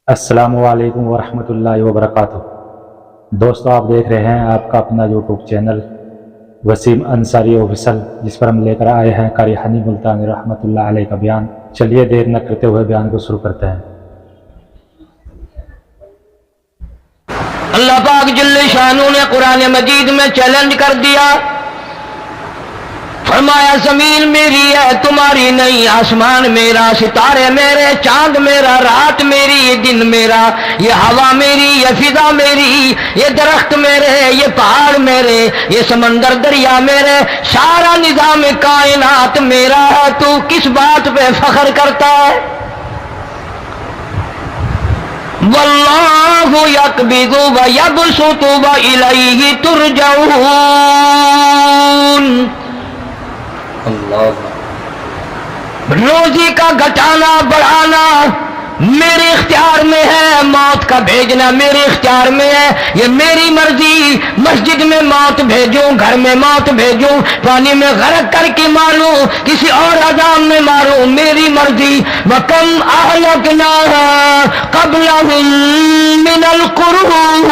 السلام علیکم ورحمۃ اللہ وبرکاتہ۔ دوستو، آپ دیکھ رہے ہیں آپ کا اپنا YouTube channel Waseem Ansari official, جس پر ہم لے کر آئے ہیں قاری ہانی ملتانی رحمۃ اللہ علیہ کا بیان۔ چلیے دیر نہ کرتے ہوئے بیان کو شروع کرتے ہیں۔ اللہ پاک جل شانہ نے قرآن مجید میں چیلنج کر دیا، فرمایا زمین میری ہے تمہاری نہیں، آسمان میرا، ستارے میرے، چاند میرا، رات میری، یہ دن میرا، یہ ہوا میری، یہ فضا میری، یہ درخت میرے، یہ پہاڑ میرے، یہ سمندر دریا میرے، سارا نظام کائنات میرا ہے، تو کس بات پہ فخر کرتا ہے؟ واللہ یقبض ویبسط والیہ ترجعون۔ روزی کا گھٹانا بڑھانا میرے اختیار میں ہے، موت کا بھیجنا میرے اختیار میں ہے، یہ میری مرضی۔ مسجد میں موت بھیجوں، گھر میں موت بھیجوں، پانی میں غرق کر کے ماروں، کسی اور عذاب میں ماروں، میری مرضی۔ وَكَمْ أَهْلَكْنَا قَبْلَهُم مِّنَ الْقُرُونِ،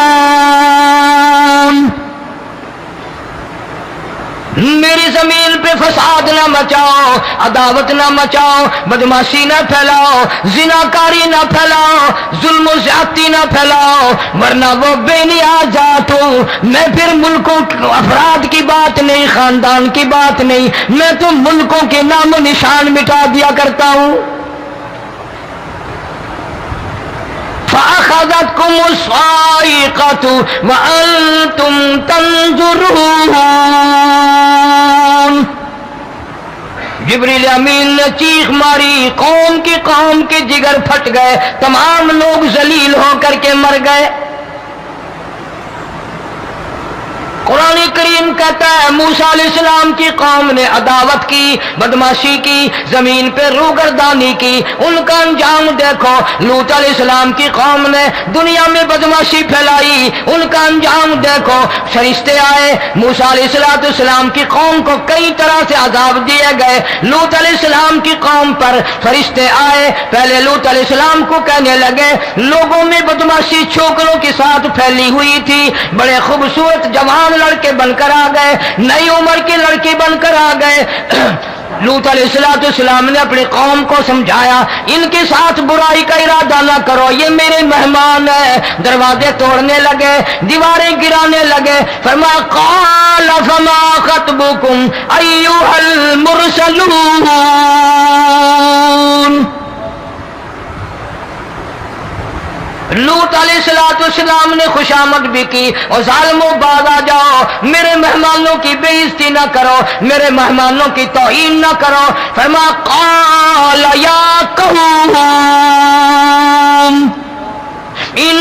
میری زمین پہ فساد نہ مچاؤ، عداوت نہ مچاؤ، بدماشی نہ پھیلاؤ، زناکاری نہ پھیلاؤ، ظلم و زیادتی نہ پھیلاؤ، ورنہ وہ بے نیاز ذات ہوں۔ میں پھر ملکوں افراد کی بات نہیں، خاندان کی بات نہیں، میں تو ملکوں کے نام و نشان مٹا دیا کرتا ہوں۔ فَأَخَذَتْكُمُ الصَّاعِقَةُ وَأَنْتُمْ تَنْظُرُونَ۔ جبریل امین نے چیخ ماری، قوم کے جگر پھٹ گئے، تمام لوگ ذلیل ہو کر کے مر گئے۔ قرآن کریم کہتا ہے موسیٰ علیہ السلام کی قوم نے عداوت کی، بدماشی کی، زمین پہ روگردانی کی، ان کا انجام دیکھو۔ لوط علیہ السلام کی قوم نے دنیا میں بدماشی پھیلائی، ان کا انجام دیکھو۔ فرشتے آئے، موسیٰ علیہ السلام کی قوم کو کئی طرح سے عذاب دیے گئے۔ لوط علیہ السلام کی قوم پر فرشتے آئے، پہلے لوط علیہ السلام کو کہنے لگے، لوگوں میں بدماشی چھوکروں کے ساتھ پھیلی ہوئی تھی، بڑے خوبصورت جوان لڑکے بن کر آ گئے، نئی عمر کے لڑکے بن کر آ گئے۔ لوط علیہ السلام نے اپنی قوم کو سمجھایا، ان کے ساتھ برائی کا ارادہ نہ کرو، یہ میرے مہمان ہیں۔ دروازے توڑنے لگے، دیواریں گرانے لگے، فرمایا قال فما خطبکم ایھا المرسلون۔ لوط علیہ السلام نے خوشامد بھی کی، اور ظالموں باز آ جاؤ، میرے مہمانوں کی بے عزتی نہ کرو، میرے مہمانوں کی توہین نہ کرو۔ فرمایا قال یا قوم ان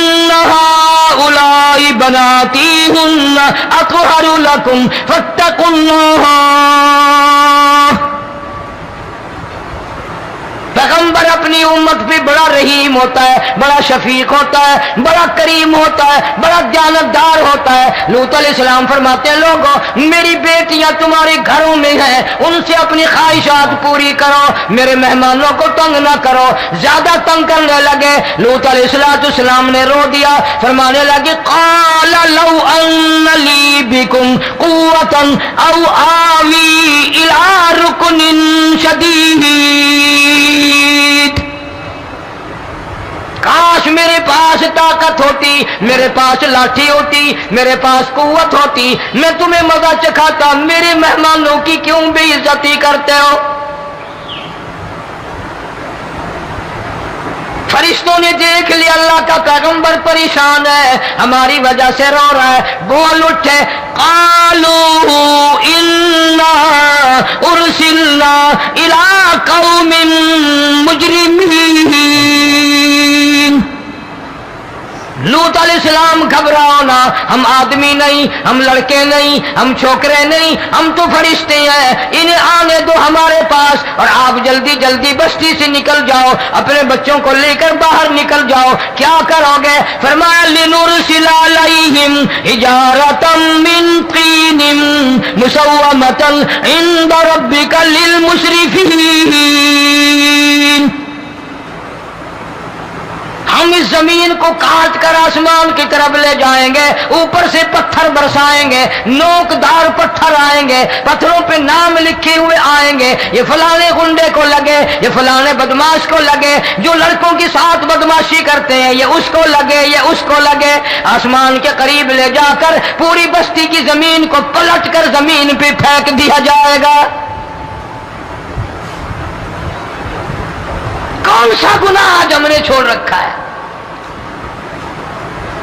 هؤلاء بناتی ہن اطہر لکم فاتقوا اللہ۔ پیغمبر اپنی امت پہ بڑا رحیم ہوتا ہے، بڑا شفیق ہوتا ہے، بڑا کریم ہوتا ہے، بڑا دیانتدار ہوتا ہے۔ لوط علیہ السلام فرماتے ہیں لوگوں میری بیٹیاں تمہارے گھروں میں ہیں، ان سے اپنی خواہشات پوری کرو، میرے مہمانوں کو تنگ نہ کرو۔ زیادہ تنگ کرنے لگے، لوط علیہ السلام نے رو دیا، فرمانے لگے قال لو ان لی بکم قوۃ او آوی الی رکن شدید، کاش میرے پاس طاقت ہوتی، میرے پاس لاٹھی ہوتی، میرے پاس قوت ہوتی، میں تمہیں مزہ چکھاتا، میرے مہمانوں کی کیوں بے عزتی کرتے ہو؟ فرشتوں نے دیکھ لیا اللہ کا پیغمبر پریشان ہے، ہماری وجہ سے رو رہا ہے، بول اٹھے قالوا انا ارسلنا الی قوم مجرمین۔ لوط علیہ السلام گھبراؤ نہ، ہم آدمی نہیں، ہم لڑکے نہیں، ہم چھوکرے نہیں، ہم تو فرشتے ہیں، انہیں آنے دو ہمارے پاس، اور آپ جلدی جلدی بستی سے نکل جاؤ، اپنے بچوں کو لے کر باہر نکل جاؤ۔ کیا کرو گے؟ فرمایا لنرسل علیہم حجارۃ من طین مسومۃ عند ربک للمسرفین۔ ہم اس زمین کو کاٹ کر آسمان کی طرف لے جائیں گے، اوپر سے پتھر برسائیں گے، نوکدار پتھر آئیں گے، پتھروں پہ نام لکھے ہوئے آئیں گے، یہ فلانے گنڈے کو لگے، یہ فلانے بدماش کو لگے، جو لڑکوں کے ساتھ بدماشی کرتے ہیں یہ اس کو لگے، یہ اس کو لگے۔ آسمان کے قریب لے جا کر پوری بستی کی زمین کو پلٹ کر زمین پہ پھینک دیا جائے گا۔ کون سا گناہ آج ہم نے چھوڑ رکھا ہے؟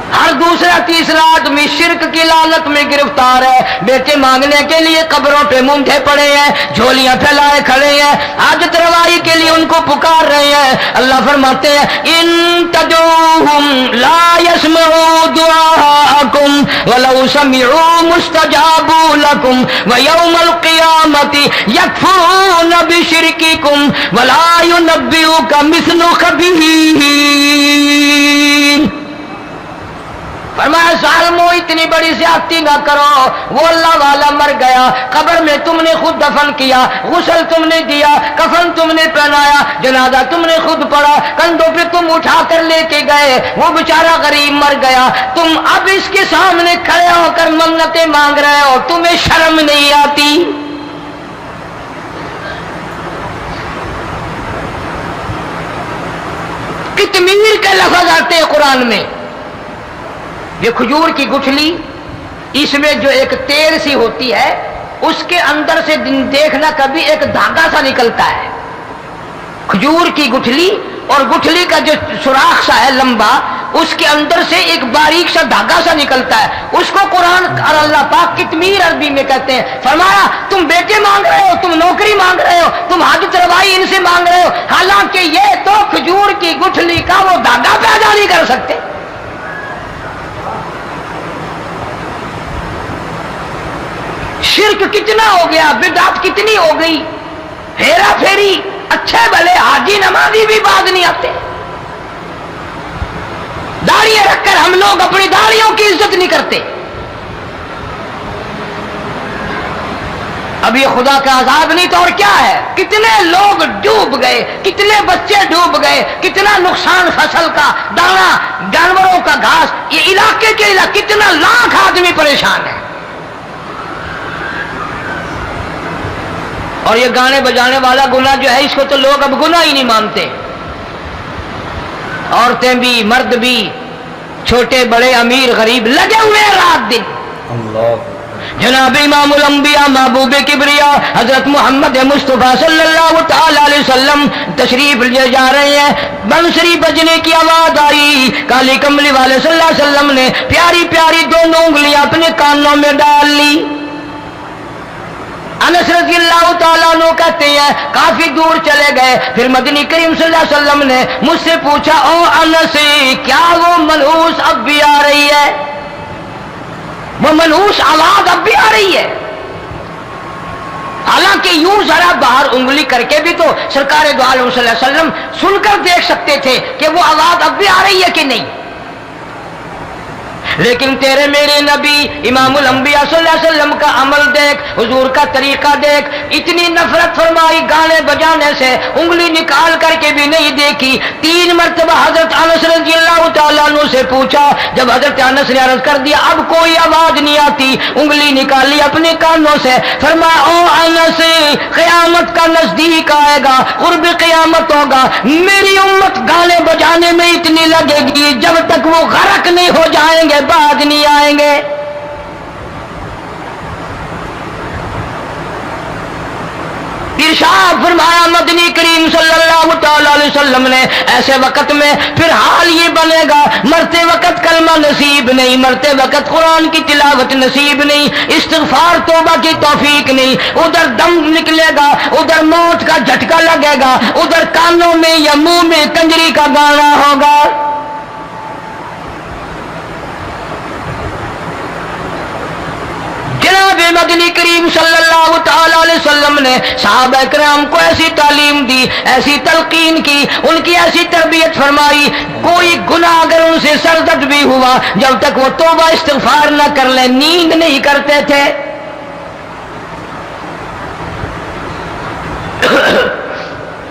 ہر دوسرا تیسرا آدمی شرک کی لعنت میں گرفتار ہے، بیٹے مانگنے کے لیے قبروں پہ مونڈھے پڑے ہیں، جھولیاں پھیلائے کھڑے ہیں، حاجت روائی کے لیے ان کو پکار رہے ہیں۔ اللہ فرماتے ہیں ان تدعوہم لا يسمعوا دعاءکم ولو سمعوا مستجابوا لکم ویوم القیامت یکفرون بشرککم ولا ینبئک مثل خبیر۔ فرمایا ظالمو اتنی بڑی زیادتی نہ کرو، وہ اللہ والا مر گیا، قبر میں تم نے خود دفن کیا، غسل تم نے دیا، کفن تم نے پہنایا، جنازہ تم نے خود پڑھا، کندھوں پہ تم اٹھا کر لے کے گئے، وہ بیچارہ غریب مر گیا، تم اب اس کے سامنے کھڑے ہو کر منتیں مانگ رہے ہو، تمہیں شرم نہیں آتی؟ کتمیر کے لفظ آتے ہیں قرآن میں۔ یہ کھجور کی گٹھلی، اس میں جو ایک تیر سی ہوتی ہے، اس کے اندر سے دیکھنا کبھی ایک دھاگا سا نکلتا ہے۔ کھجور کی گٹھلی اور گٹھلی کا جو سوراخ سا ہے لمبا، اس کے اندر سے ایک باریک سا دھاگا سا نکلتا ہے، اس کو قرآن اور اللہ پاک کتمیر عربی میں کہتے ہیں۔ فرمایا تم بیٹے مانگ رہے ہو، تم نوکری مانگ رہے ہو، تم حاجت روائی ان سے مانگ رہے ہو، حالانکہ یہ تو کھجور کی گٹھلی کا وہ دھاگا پیدا نہیں کر سکتے۔ شرک کتنا ہو گیا، بدعت کتنی ہو گئی، ہیرا پھیری، اچھے بھلے حاجی نمازی بھی باز نہیں آتے۔ داڑھی رکھ کر ہم لوگ اپنی داڑھیوں کی عزت نہیں کرتے۔ اب یہ خدا کا عذاب نہیں تو اور کیا ہے؟ کتنے لوگ ڈوب گئے، کتنے بچے ڈوب گئے، کتنا نقصان فصل کا، دانا، جانوروں کا گھاس، یہ علاقے کے علاقے کتنا لاکھ آدمی پریشان ہے۔ اور یہ گانے بجانے والا گناہ جو ہے، اس کو تو لوگ اب گناہ ہی نہیں مانتے۔ عورتیں بھی، مرد بھی، چھوٹے بڑے، امیر غریب لگے ہوئے رات دن۔ جناب امام الانبیاء محبوب کبریا حضرت محمد مصطفیٰ صلی اللہ تعالی علیہ وسلم تشریف لے جا رہے ہیں، بنسری بجنے کی آواز آئی، کالی کملی والے صلی اللہ علیہ وسلم نے پیاری پیاری دونوں انگلیاں اپنے کانوں میں ڈال لی۔ انس رضی اللہ تعالیٰ عنہ کہتے ہیں کافی دور چلے گئے، پھر مدنی کریم صلی اللہ علیہ وسلم نے مجھ سے پوچھا او انس کیا وہ منحوس اب بھی آ رہی ہے؟ وہ منحوس آواز اب بھی آ رہی ہے؟ حالانکہ یوں ذرا باہر انگلی کر کے بھی تو سرکار دو عالم صلی اللہ علیہ وسلم سن کر دیکھ سکتے تھے کہ وہ آواز اب بھی آ رہی ہے کہ نہیں۔ لیکن تیرے میرے نبی امام الانبیاء صلی اللہ علیہ وسلم کا عمل دیکھ، حضور کا طریقہ دیکھ، اتنی نفرت فرمائی گانے بجانے سے، انگلی نکال کر کے بھی نہیں دیکھی۔ 3 مرتبہ حضرت انس رضی اللہ تعالیٰ عنہ سے پوچھا، جب حضرت انس نے عرض کر دیا اب کوئی آواز نہیں آتی، انگلی نکالی اپنے کانوں سے، فرمایا او انس قیامت کا نزدیک آئے گا، قرب قیامت ہوگا، میری امت گانے بجانے میں اتنی لگے گی جب تک وہ غرق نہیں ہو جائیں گے بعد نہیں آئیں گے۔ ارشاد فرمایا مدنی کریم صلی اللہ تعالی علیہ وسلم نے ایسے وقت میں پھر حال یہ بنے گا، مرتے وقت کلمہ نصیب نہیں، مرتے وقت قرآن کی تلاوت نصیب نہیں، استغفار توبہ کی توفیق نہیں، ادھر دم نکلے گا، ادھر موت کا جھٹکا لگے گا، ادھر کانوں میں یا منہ میں کنجری کا گانا ہوگا۔ جناب مدنی کریم صلی اللہ تعالی علیہ وسلم نے صحابہ کرام کو ایسی تعلیم دی، ایسی تلقین کی، ان کی ایسی تربیت فرمائی، کوئی گناہ اگر ان سے سرزد بھی ہوا جب تک وہ توبہ استغفار نہ کر لیں نیند نہیں کرتے تھے۔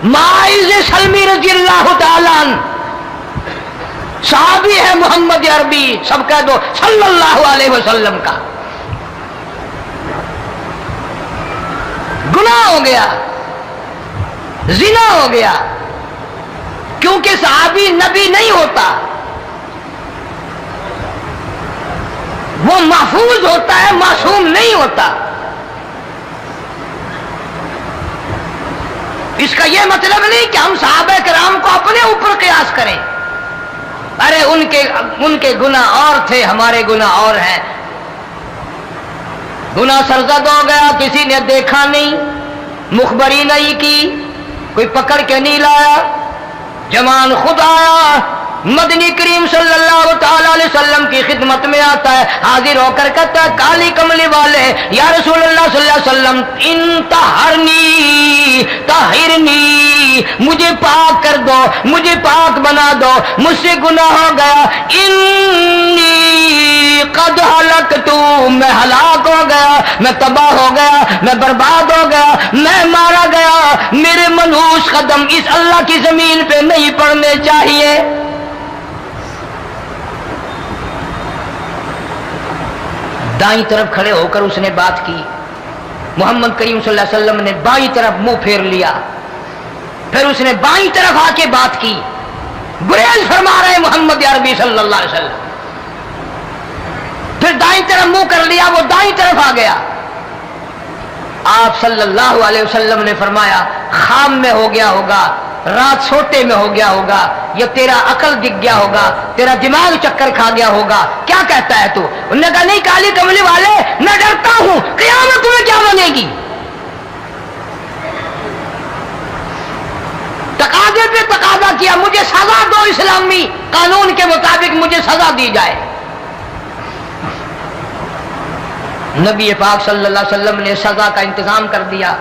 ماعز سلمی رضی اللہ تعالیٰ عنہ صحابی ہے محمد عربی، سب کہہ دو صلی اللہ علیہ وسلم کا، گناہ ہو گیا، زنا ہو گیا، کیونکہ صحابی نبی نہیں ہوتا، وہ محفوظ ہوتا ہے، معصوم نہیں ہوتا۔ اس کا یہ مطلب نہیں کہ ہم صحابہ کرام کو اپنے اوپر قیاس کریں، ارے ان کے گناہ اور تھے، ہمارے گناہ اور ہیں۔ گناہ سرزد ہو گیا، کسی نے دیکھا نہیں، مخبری نہیں کی، کوئی پکڑ کے نہیں لایا، جوان خود آیا، مدنی کریم صلی اللہ تعالی علیہ وسلم کی خدمت میں آتا ہے، حاضر ہو کر کہتا ہے کالی کملی والے یا رسول اللہ صلی اللہ علیہ وسلم انتہرنی طہرنی، مجھے پاک کر دو، مجھے پاک بنا دو، مجھ سے گناہ ہو گیا، انی قد ہلکت، میں ہلاک ہو گیا، میں تباہ ہو گیا، میں برباد ہو گیا، میں مارا گیا، میرے منحوس قدم اس اللہ کی زمین پہ نہیں پڑنے چاہیے۔ دائیں طرف کھڑے ہو کر اس نے بات کی، محمد کریم صلی اللہ علیہ وسلم نے بائیں طرف منہ پھیر لیا، پھر اس نے بائیں طرف آ کے بات کی، گریز فرما رہے محمد عربی صلی اللہ علیہ وسلم، پھر دائیں طرف منہ کر لیا، وہ دائیں طرف آ گیا۔ آپ صلی اللہ علیہ وسلم نے فرمایا خام میں ہو گیا ہوگا، رات سوتے میں ہو گیا ہوگا، یا تیرا عقل دکھ گیا ہوگا، تیرا دماغ چکر کھا گیا ہوگا، کیا کہتا ہے تو؟ انہوں نے کہا نہیں کالی کملی والے، میں ڈرتا ہوں قیامت تمہیں کیا بنے گی، تقاضے پہ تقاضا کیا، مجھے سزا دو، اسلامی قانون کے مطابق مجھے سزا دی جائے۔ نبی پاک صلی اللہ علیہ وسلم نے سزا کا انتظام کر دیا۔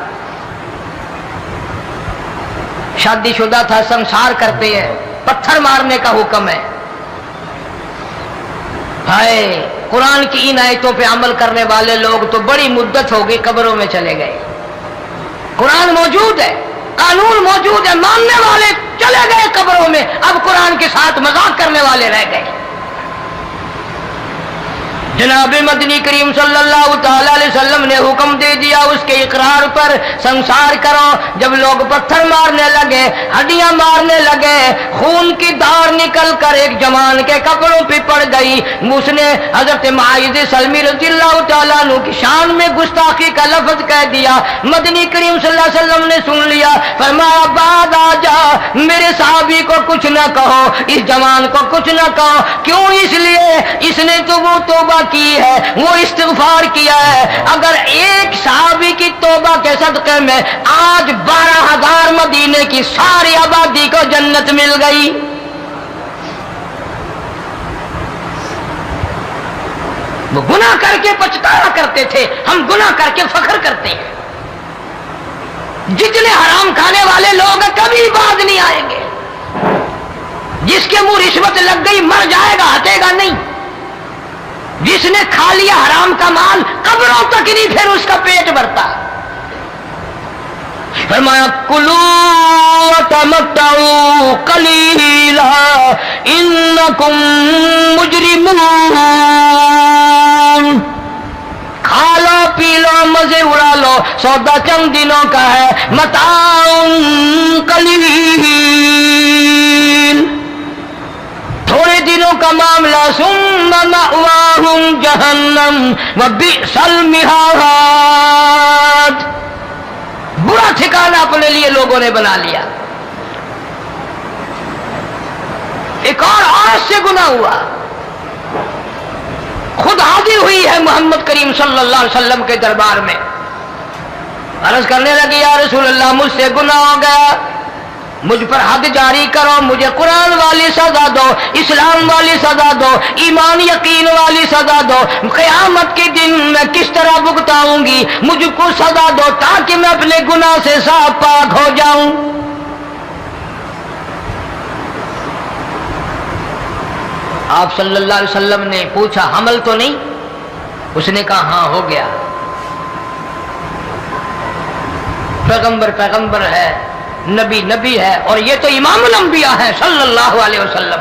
شادی شدہ تھا، سنسار کرتے ہیں، پتھر مارنے کا حکم ہے۔ ہائے، قرآن کی ان آیتوں پہ عمل کرنے والے لوگ تو بڑی مدت ہو گئی قبروں میں چلے گئے۔ قرآن موجود ہے، قانون موجود ہے، ماننے والے چلے گئے قبروں میں، اب قرآن کے ساتھ مذاق کرنے والے رہ گئے۔ جناب مدنی کریم صلی اللہ تعالی علیہ وسلم نے حکم دے دیا اس کے اقرار پر سنسار کرو۔ جب لوگ پتھر مارنے لگے، ہڈیاں مارنے لگے، خون کی دھار نکل کر ایک جوان کے کپڑوں پہ پڑ گئی، اس نے حضرت معاذ سلمی رضی اللہ تعالیٰ عنہ کی شان میں گستاخی کا لفظ کہہ دیا۔ مدنی کریم صلی اللہ علیہ وسلم نے سن لیا، فرمایا بعد آ جا، میرے صحابی کو کچھ نہ کہو، اس جوان کو کچھ نہ کہو۔ کیوں؟ اس لیے اس نے تو وہ توبہ کی ہے، وہ استغفار کیا ہے۔ اگر ایک صحابی کی توبہ کے صدقے میں آج 12,000 مدینے کی ساری آبادی کو جنت مل گئی۔ وہ گناہ کر کے پچھتایا کرتے تھے، ہم گناہ کر کے فخر کرتے ہیں۔ جتنے حرام کھانے والے لوگ کبھی باز نہیں آئیں گے۔ جس کے منہ رشوت لگ گئی مر جائے گا، ہٹے گا نہیں۔ جس نے کھا لیا حرام کا مال قبروں تک نہیں پھر اس کا پیٹ بھرتا۔ فرمایا کلوا وتمتعوا قلیلا انکم مجرمون، کھا لو پی لو مزے اڑا لو، سودا چند دنوں کا ہے، متاع قلیل، تھوڑے دنوں کا معاملہ، ثم مأواہم جہنم وبئس المہاد، برا ٹھکانہ اپنے لیے لوگوں نے بنا لیا۔ ایک اور عورت سے گناہ ہوا، خود حاضر ہوئی ہے محمد کریم صلی اللہ علیہ وسلم کے دربار میں، عرض کرنے لگی یا رسول اللہ مجھ سے گناہ ہو گیا، مجھ پر حد جاری کرو، مجھے قرآن والی سزا دو، اسلام والی سزا دو، ایمان یقین والی سزا دو، قیامت کے دن میں کس طرح بھگتاؤں گی، مجھ کو سزا دو تاکہ میں اپنے گناہ سے صاف پاک ہو جاؤں۔ آپ صلی اللہ علیہ وسلم نے پوچھا حمل تو نہیں؟ اس نے کہا ہاں ہو گیا۔ پیغمبر ہے، نبی ہے، اور یہ تو امام الانبیاء ہے صلی اللہ علیہ وسلم۔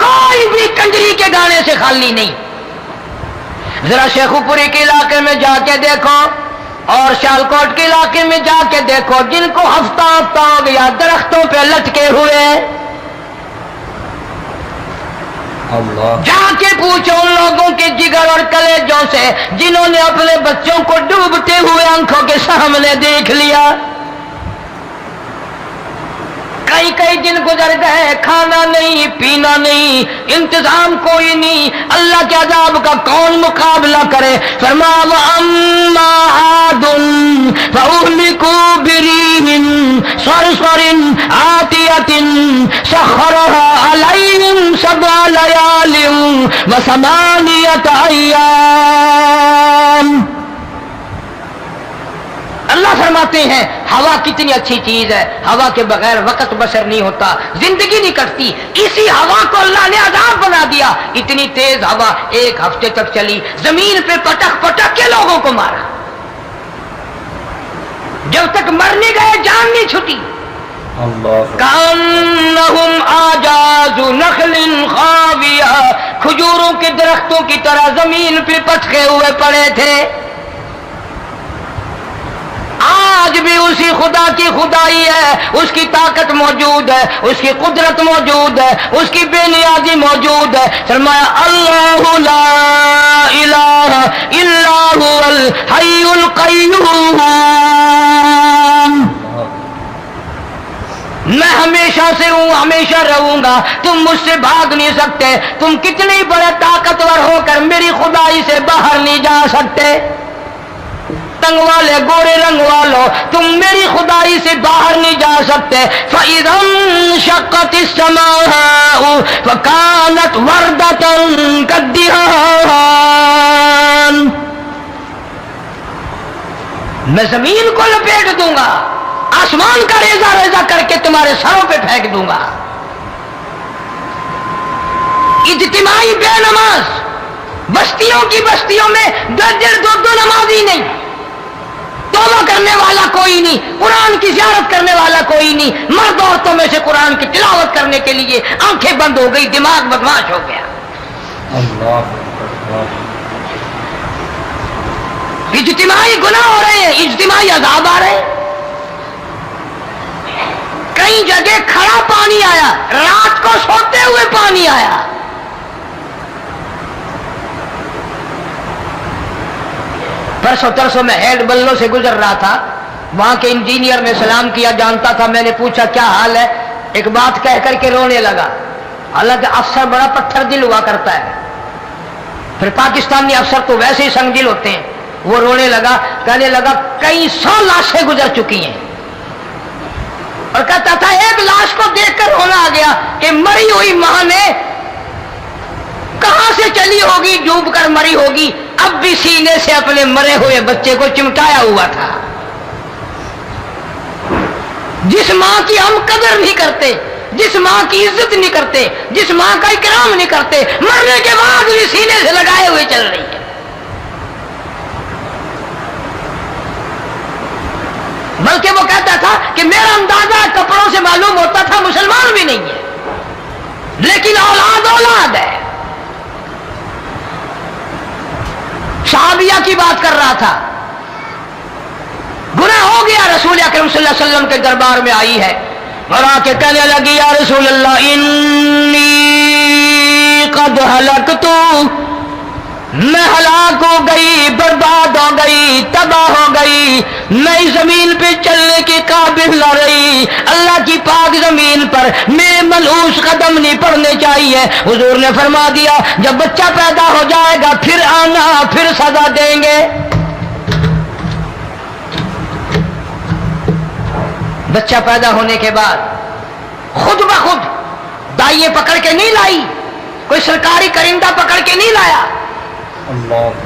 کوئی بھی کنجری کے گانے سے خالی نہیں. ذرا شیخو پوری کے علاقے میں جا کے دیکھو اور شالکوٹ کے علاقے میں جا کے دیکھو جن کو ہفتہ ہفتہ ہو گیا درختوں پہ لٹکے ہوئے. جا کے پوچھو ان لوگوں کے جگر اور کلیجوں سے جنہوں نے اپنے بچوں کو ڈوبتے ہوئے آنکھوں کے سامنے دیکھ لیا. کئی کئی دن گزر گئے، کھانا نہیں، پینا نہیں، انتظام کوئی نہیں. اللہ کے عذاب کا کون مقابلہ کرے؟ فرمایا وَأَمَّا عَادٌ فَأُهْلِكُوا بِرِيحٍ صَرْصَرٍ عَاتِيَةٍ سَخَّرَهَا عَلَيْهِمْ 7 لَيَالٍ و8 أَيَّامٍ. اللہ فرماتے ہیں ہوا کتنی اچھی چیز ہے، ہوا کے بغیر وقت بسر نہیں ہوتا، زندگی نہیں کٹتی. اسی ہوا کو اللہ نے عذاب بنا دیا. اتنی تیز ہوا 1 ہفتے تک چلی، زمین پہ پٹک پٹک کے لوگوں کو مارا. جب تک مر نہیں گئے جان نہیں چھٹی. کأنہم اعجاز نخل خاویہ، کھجوروں کے درختوں کی طرح زمین پہ پٹکے ہوئے پڑے تھے. آج بھی اسی خدا کی خدائی ہے، اس کی طاقت موجود ہے، اس کی قدرت موجود ہے، اس کی بے نیازی موجود ہے. فرمایا اللہ لا الہ الا هو الحی القیوم. میں ہمیشہ سے ہوں، ہمیشہ رہوں گا، تم مجھ سے بھاگ نہیں سکتے. تم کتنے بڑے طاقتور ہو کر میری خدائی سے باہر نہیں جا سکتے. تنگ والے گورے رنگ والو تم میری خدائی سے باہر نہیں جا سکتے. فَإِذَا انشَقَّتِ السَّمَاءُ فَكَانَتْ وَرْدَةً كَالدِّهَانِ. میں زمین کو لپیٹ دوں گا، آسمان کا ریزہ ریزہ کر کے تمہارے سروں پہ پھینک دوں گا. اجتماعی بے نماز، بستیوں کی بستیوں میں 2 نمازی نہیں، توبہ کرنے والا کوئی نہیں، قرآن کی زیارت کرنے والا کوئی نہیں. مرد عورتوں میں سے قرآن کی تلاوت کرنے کے لیے آنکھیں بند ہو گئی، دماغ بدماش ہو گیا. اجتماعی گناہ ہو رہے ہیں، اجتماعی عذاب آ رہے ہیں. کئی جگہ کھڑا پانی آیا، رات کو سوتے ہوئے پانی آیا. پرسوں ترسوں میں ہیڈ بلوں سے گزر رہا تھا، وہاں کے انجینئر نے سلام کیا، جانتا تھا. میں نے پوچھا کیا حال ہے؟ ایک بات کہہ کر کے رونے لگا. حالانکہ افسر بڑا پتھر دل ہوا کرتا ہے، پھر پاکستانی افسر تو ویسے ہی سنگ دل ہوتے ہیں. وہ رونے لگا، کہنے لگا کئی 100 لاشیں گزر چکی ہیں. اور کہتا تھا ایک لاش کو دیکھ کر رونا آ گیا کہ مری ہوئی ماں نے کہاں سے چلی ہوگی، ڈوب کر مری ہوگی، اب بھی سینے سے اپنے مرے ہوئے بچے کو چمٹایا ہوا تھا. جس ماں کی ہم قدر نہیں کرتے، جس ماں کی عزت نہیں کرتے، جس ماں کا اکرام نہیں کرتے، مرنے کے بعد بھی سینے سے لگائے ہوئے چل رہی ہے. بلکہ وہ کہتا تھا کہ میرا اندازہ کپڑوں سے معلوم ہوتا تھا مسلمان بھی نہیں ہے، لیکن اولاد اولاد ہے. صحابیہ کی بات کر رہا تھا، گناہ ہو گیا، رسول اکرم صلی اللہ علیہ وسلم کے دربار میں آئی ہے اور آ کے کہنے لگی یا رسول اللہ انی قد ہلکت، میں ہلاک ہو گئی، برباد ہو گئی، تباہ ہو گئی، میں اس زمین پہ چلنے کے قابل نہ رہی. اللہ کی پاک زمین پر میرے ملعوس قدم نہیں پڑنے چاہیے. حضور نے فرما دیا جب بچہ پیدا ہو جائے گا پھر آنا، پھر سزا دیں گے. بچہ پیدا ہونے کے بعد خود بخود دائیں پکڑ کے نہیں لائی، کوئی سرکاری کرندہ پکڑ کے نہیں لایا،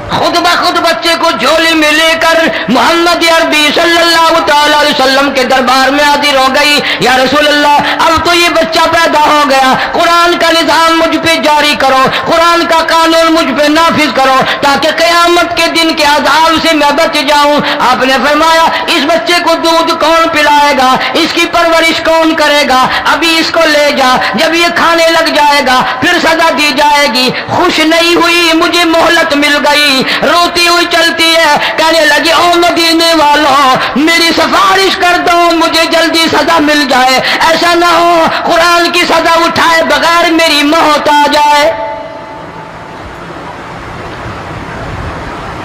خود بخود بچے کو جھولی میں لے کر محمد عربی صلی اللہ تعالی علیہ وسلم کے دربار میں حاضر ہو گئی. یا رسول اللہ اب تو یہ بچہ پیدا ہو گیا، قرآن کا نظام مجھ پہ جاری کرو، قرآن کا قانون مجھ پہ نافذ کرو تاکہ قیامت کے دن کے عذاب سے میں بچ جاؤں. آپ نے فرمایا اس بچے کو دودھ کون پلائے گا, اس کی پرورش کون کرے گا, ابھی اس کو لے جا, جب یہ کھانے لگ جائے گا پھر سزا دی جائے گی. خوش نہیں ہوئی, مجھے مہلت مل گئی, روتی ہوئی چلتی ہے, کہنے لگی او مدینے والوں میری سفارش کر دو, مجھے جلدی سزا مل جائے, ایسا نہ ہو قرآن کی سزا اٹھائے بغیر میری موت آ جائے.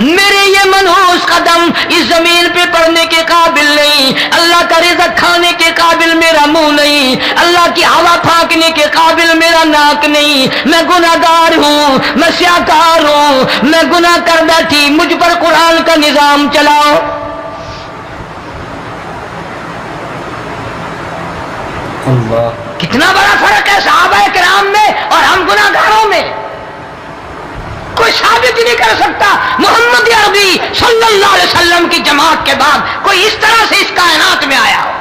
میرے یہ منحوس قدم اس زمین پہ پڑنے کے قابل نہیں, اللہ کا رزق کھانے کے قابل میرا منہ نہیں, اللہ کی ہوا پھانکنے کے قابل میرا ناک نہیں, میں گناہگار ہوں, میں سیاکار ہوں, میں گناہ کر بیٹھی, مجھ پر قرآن کا نظام چلاؤ. اللہ کتنا بڑا فرق ہے صحابہ کرام میں اور ہم گناہگاروں میں. کوئی ثابت نہیں کر سکتا محمد عربی صلی اللہ علیہ وسلم کی جماعت کے بعد کوئی اس طرح سے اس کائنات میں آیا ہو.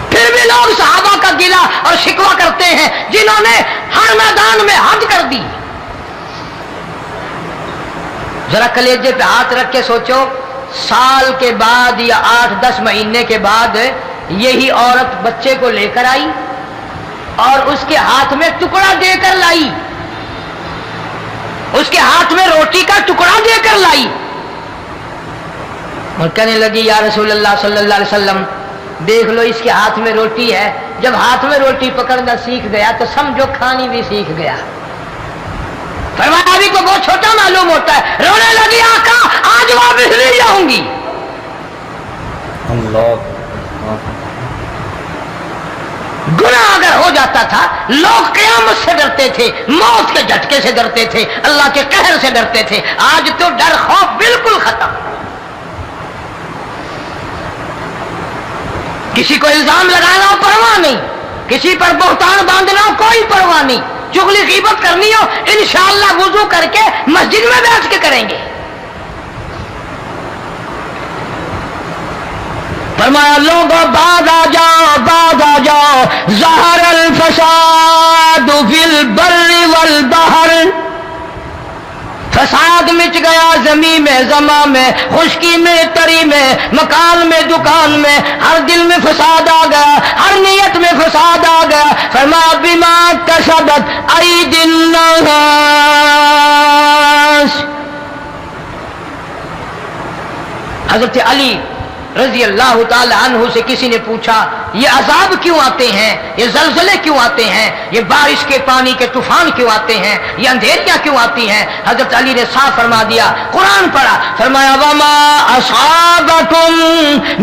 پھر بھی لوگ صحابہ کا گلہ اور شکوہ کرتے ہیں جنہوں نے ہر میدان میں حد کر دی. ذرا کلیجے پہ ہاتھ رکھ کے سوچو, سال کے بعد یا 8-10 مہینے کے بعد یہی عورت بچے کو لے کر آئی اور اس کے ہاتھ میں ٹکڑا دے کر لائی, اس کے ہاتھ میں روٹی کا ٹکڑا دے کر لائی اور کہنے لگی یا رسول اللہ صلی اللہ علیہ وسلم دیکھ لو اس کے ہاتھ میں روٹی ہے. جب ہاتھ میں روٹی پکڑنا سیکھ گیا تو سمجھو کھانی بھی سیکھ گیا. فرمایا ابھی تو بہت چھوٹا معلوم ہوتا ہے. رونے لگی آقا آج واپس نہیں جاؤں گی. اللہ گناہ اگر ہو جاتا تھا لوگ قیامت سے ڈرتے تھے, موت کے جھٹکے سے ڈرتے تھے, اللہ کے قہر سے ڈرتے تھے. آج تو ڈر خوف بالکل ختم. کسی کو الزام لگانا ہو پرواہ نہیں, کسی پر بہتان باندھنا ہو کوئی پرواہ نہیں, چغلی غیبت کرنی ہو انشاءاللہ وضو کر کے مسجد میں بیٹھ کے کریں گے. فرمایا لوگوں بعد آ جاؤ, بعد آ جاؤ, ظہر الفساد فی البر والبحر, فساد مچ گیا زمین میں, زماں میں, خشکی میں, تری میں, مکان میں, دکان میں, ہر دل میں فساد آ گیا, ہر نیت میں فساد آ گیا. فرمایا بما کسبت ایدی الناس. حضرت علی رضی اللہ تعالی عنہ سے کسی نے پوچھا یہ عذاب کیوں آتے ہیں, یہ زلزلے کیوں آتے ہیں, یہ بارش کے پانی کے طوفان کیوں آتے ہیں, یہ اندھیریاں کیوں آتی ہیں؟ حضرت علی نے صاف فرما دیا, قرآن پڑھا, فرمایا وما اصابکم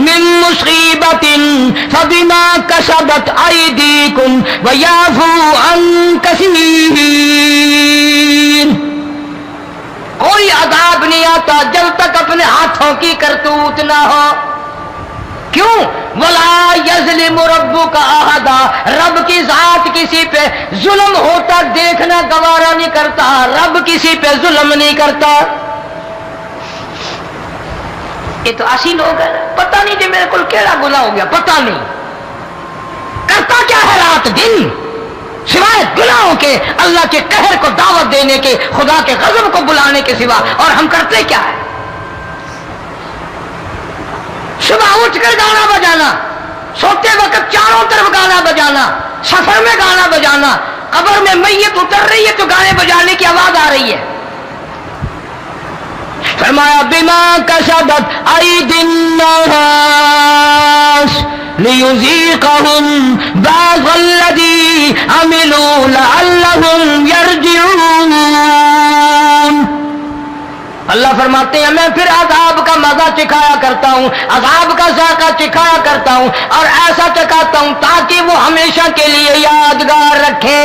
من مصیبت فبما کسبت ایدیکم ویعفو عن کثیر. کوئی عذاب نہیں آتا جب تک اپنے ہاتھوں کی کرتوت نہ ہو. کیوں؟ وَلَا يَظْلِمُ رَبُّكَ أَحَدًا, رب کی ذات کسی پہ ظلم ہوتا دیکھنا گوارا نہیں کرتا, رب کسی پہ ظلم نہیں کرتا. یہ تو ایسی لوگ ہیں پتہ نہیں جی میرے کو کیڑا گناہ ہو گیا, پتہ نہیں کرتا کیا ہے رات دن سوائے گناہوں کے, اللہ کے قہر کو دعوت دینے کے, خدا کے غضب کو بلانے کے سوا. اور ہم کرتے کیا ہے؟ صبح اٹھ کر گانا بجانا, سوتے وقت چاروں طرف گانا بجانا, سفر میں گانا بجانا, قبر میں میت اتر رہی ہے تو گانے بجانے کی آواز آ رہی ہے. فرمایا بما کسبت ایدی الناس لیذیقہم بعض الذی عملوا لعلہم یرجعون. اللہ فرماتے ہیں میں پھر عذاب کا مزہ چکھایا کرتا ہوں, عذاب کا ذائقہ چکھایا کرتا ہوں اور ایسا چکھاتا ہوں تاکہ وہ ہمیشہ کے لیے یادگار رکھے.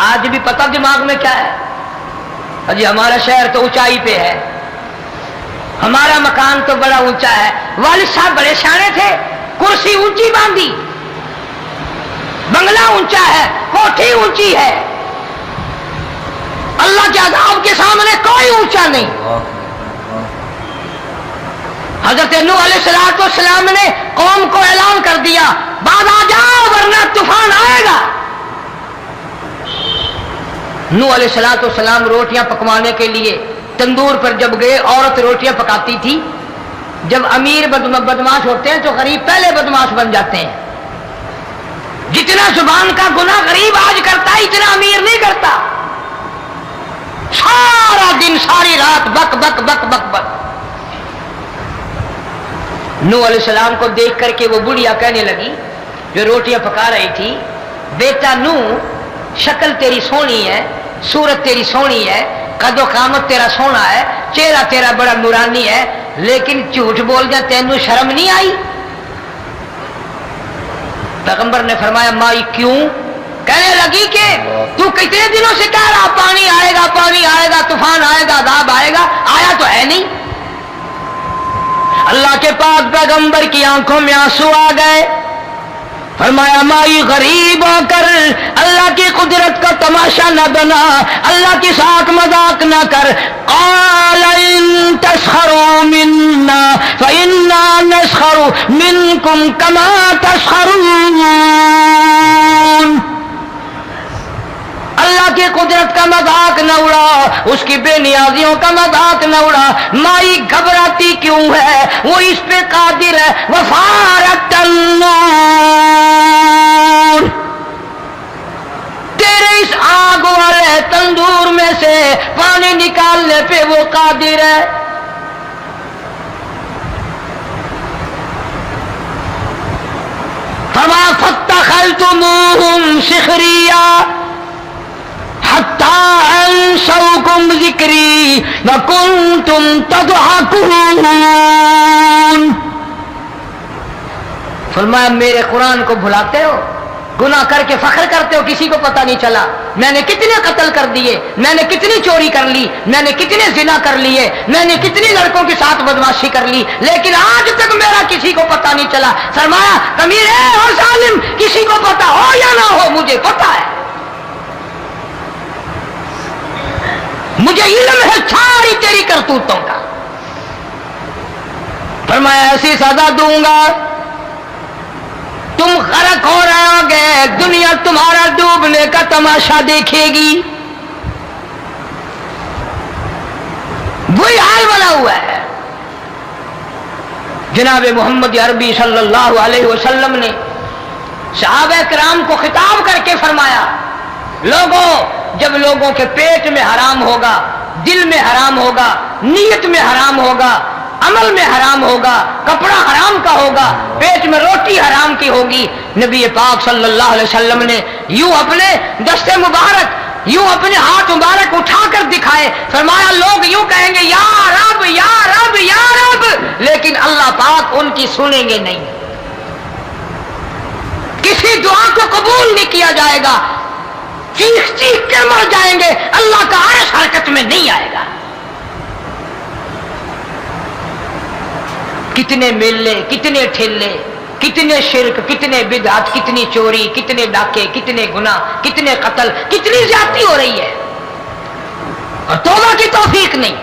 آج بھی پتہ دماغ میں کیا ہے جی, ہمارا شہر تو اونچائی پہ ہے, ہمارا مکان تو بڑا اونچا ہے, والد صاحب بڑے سیانے تھے, کرسی اونچی باندھی, بنگلہ اونچا ہے, کوٹھی اونچی ہے, اللہ کے عذاب کے سامنے کوئی اونچا نہیں. حضرت نوح علیہ السلام نے قوم کو اعلان کر دیا باز آ جاؤ ورنہ طوفان آئے گا. نوح علیہ السلام روٹیاں پکوانے کے لیے تندور پر جب گئے, عورت روٹیاں پکاتی تھی. جب امیر بدماش ہوتے ہیں تو غریب پہلے بدماش بن جاتے ہیں. جتنا زبان کا گناہ غریب آج کرتا ہے اتنا امیر نہیں کرتا. سارا دن ساری رات بک بک بک بک بک. نوح علیہ السلام کو دیکھ کر کے وہ بڑھیا کہنے لگی جو روٹیاں پکا رہی تھی, بیٹا نوح شکل تیری سونی ہے, صورت تیری سونی ہے, قد و قامت تیرا سونا ہے, چہرہ تیرا بڑا نورانی ہے, لیکن جھوٹ بول جا تینوں شرم نہیں آئی؟ پیغمبر نے فرمایا مائی کیوں؟ کہنے لگی کہ تو کتنے دنوں سے کہہ رہا پانی آئے گا, پانی آئے گا, طوفان آئے گا, عذاب آئے گا, آیا تو ہے نہیں. اللہ کے پاک پیغمبر کی آنکھوں میں آنسو آ گئے. فرمایا مائی غریب ہو کر اللہ کی قدرت کا تماشا نہ بنا, اللہ کے ساتھ مذاق نہ کر. قال ان تسخروا منا فإنا نسخر منكم كما تسخرون. اللہ کی قدرت کا مذاق نہ اڑا, اس کی بے نیازیوں کا مذاق نہ اڑا. مائی گھبراتی کیوں ہے, وہ اس پہ قادر ہے. وفارت النار, تیرے اس آگ والے تندور میں سے پانی نکالنے پہ وہ قادر ہے. فما فاتخذتموہم سخریا حتی انسوکم ذکری وکنتم تضحکون. فرمایا میرے قرآن کو بھلاتے ہو, گناہ کر کے فخر کرتے ہو, کسی کو پتہ نہیں چلا میں نے کتنے قتل کر دیے, میں نے کتنی چوری کر لی, میں نے کتنے زنا کر لیے, میں نے کتنی لڑکوں کے ساتھ بدماشی کر لی, لیکن آج تک میرا کسی کو پتہ نہیں چلا. فرمایا کمینے اور ظالم, کسی کو پتہ ہو یا نہ ہو مجھے پتہ ہے, مجھے علم ہے ساری تیری کرتوتوں کا. فرمایا ایسی سزا دوں گا تم غرق ہو رہے ہو گے, دنیا تمہارا ڈوبنے کا تماشا دیکھے گی. وہی حال بنا ہوا ہے. جناب محمد عربی صلی اللہ علیہ وسلم نے صحابہ کرام کو خطاب کر کے فرمایا لوگوں, جب لوگوں کے پیٹ میں حرام ہوگا, دل میں حرام ہوگا, نیت میں حرام ہوگا, عمل میں حرام ہوگا, کپڑا حرام کا ہوگا, پیٹ میں روٹی حرام کی ہوگی, نبی پاک صلی اللہ علیہ وسلم نے یوں اپنے دست مبارک, یوں اپنے ہاتھ مبارک اٹھا کر دکھائے. فرمایا لوگ یوں کہیں گے یا رب یا رب یا رب, لیکن اللہ پاک ان کی سنیں گے نہیں, کسی دعا کو قبول نہیں کیا جائے گا, چیخ چیخ کے مر جائیں گے, اللہ کا عرش حرکت میں نہیں آئے گا. کتنے میلے, کتنے ٹھیلے, کتنے شرک, کتنے بدعت, کتنی چوری, کتنے ڈاکے, کتنے گناہ, کتنے قتل, کتنی زیادتی ہو رہی ہے اور توبہ کی توفیق نہیں.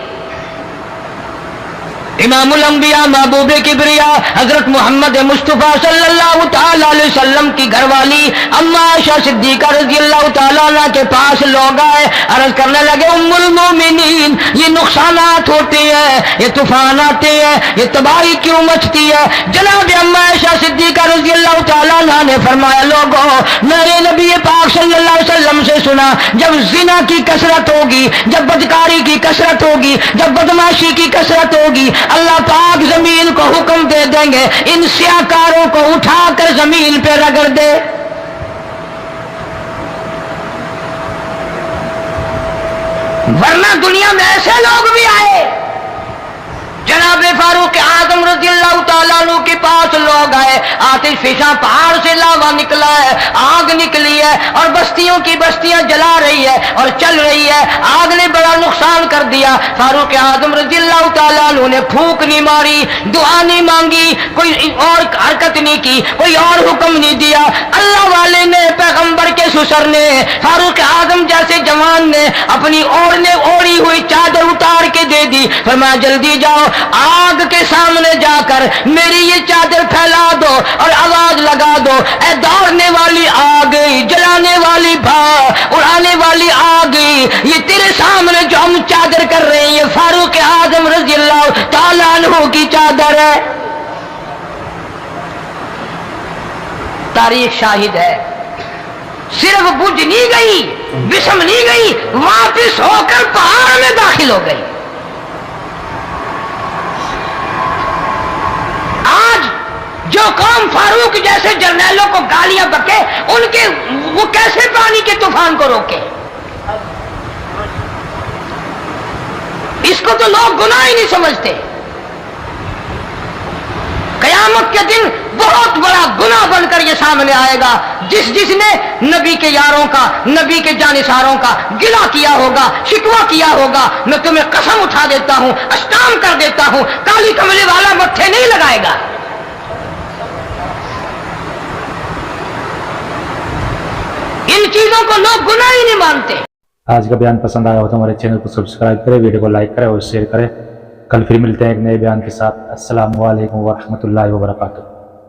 امام الانبیاء محبوب کبریا حضرت محمد مصطفیٰ صلی اللہ تعالی علیہ وسلم کی گھر والی اما عائشہ صدیقہ رضی اللہ تعالیٰ عنہ کے پاس لوگ آئے, عرض کرنے لگے ام المومنین یہ نقصانات ہوتے ہیں, یہ طوفان آتے ہیں, یہ تباہی کیوں مچتی ہے؟ جناب اما عائشہ صدیقہ رضی اللہ تعالیٰ عنہ نے فرمایا لوگوں, میرے نبی پاک صلی اللہ علیہ وسلم سے سنا جب زنا کی کثرت ہوگی, جب بدکاری کی کثرت ہوگی, جب بدماشی کی کثرت ہوگی, اللہ پاک زمین کو حکم دے دیں گے ان سیاکاروں کو اٹھا کر زمین پہ رگڑ دے. ورنہ دنیا میں ایسے لوگ بھی آئے. جناب فاروق اعظم رضی اللہ تعالیٰ عنہ کے پاس لوگ آئے, آتش فشاں پہاڑ سے لاوا نکلا ہے, آگ نکلی ہے اور بستیوں کی بستیاں جلا رہی ہے اور چل رہی ہے. آگ نے بڑا نقصان کر دیا. فاروق اعظم رضی اللہ تعالیٰ عنہ نے پھونک نہیں ماری, دعا نہیں مانگی, کوئی اور حرکت نہیں کی, کوئی اور حکم نہیں دیا. اللہ والے نے, پیغمبر کے سسر نے, فاروق اعظم جیسے جوان نے اپنی اوڑھی ہوئی چادر اتار کے دے دی. فرمایا جلدی جاؤ, آگ کے سامنے جا کر میری یہ چادر پھیلا دو اور آواز لگا دو, اے دوڑنے والی آگ, جلانے والی بھاپ, اڑانے والی آگ, یہ تیرے سامنے جو ہم چادر کر رہے ہیں یہ فاروق اعظم رضی اللہ تعالیٰ عنہ کی چادر ہے. تاریخ شاہد ہے. صرف بجھ نہیں گئی, بسم نہیں گئی, واپس ہو کر پہاڑ میں داخل ہو گئی. آج جو قوم فاروق جیسے جرنیلوں کو گالیاں بکے, ان کے وہ کیسے پانی کے طوفان کو روکے؟ اس کو تو لوگ گناہ ہی نہیں سمجھتے. قیامت کے دن بہت بڑا گناہ بن کر یہ سامنے آئے گا. جس نے نبی کے یاروں کا, نبی کے جانثاروں کا گلہ کیا ہوگا, شکوہ کیا ہوگا, میں تمہیں قسم اٹھا دیتا ہوں, اشتام کر دیتا ہوں, کالی کملی والا متھے نہیں لگائے گا. ان چیزوں کو لوگ گناہ ہی نہیں مانتے. آج کا بیان پسند آیا ہو تو ہمارے چینل کو سبسکرائب کریں, ویڈیو کو لائک کریں اور شیئر کریں. کل پھر ملتے ہیں ایک نئے بیان کے ساتھ. السلام علیکم ورحمۃ اللہ وبرکاتہ.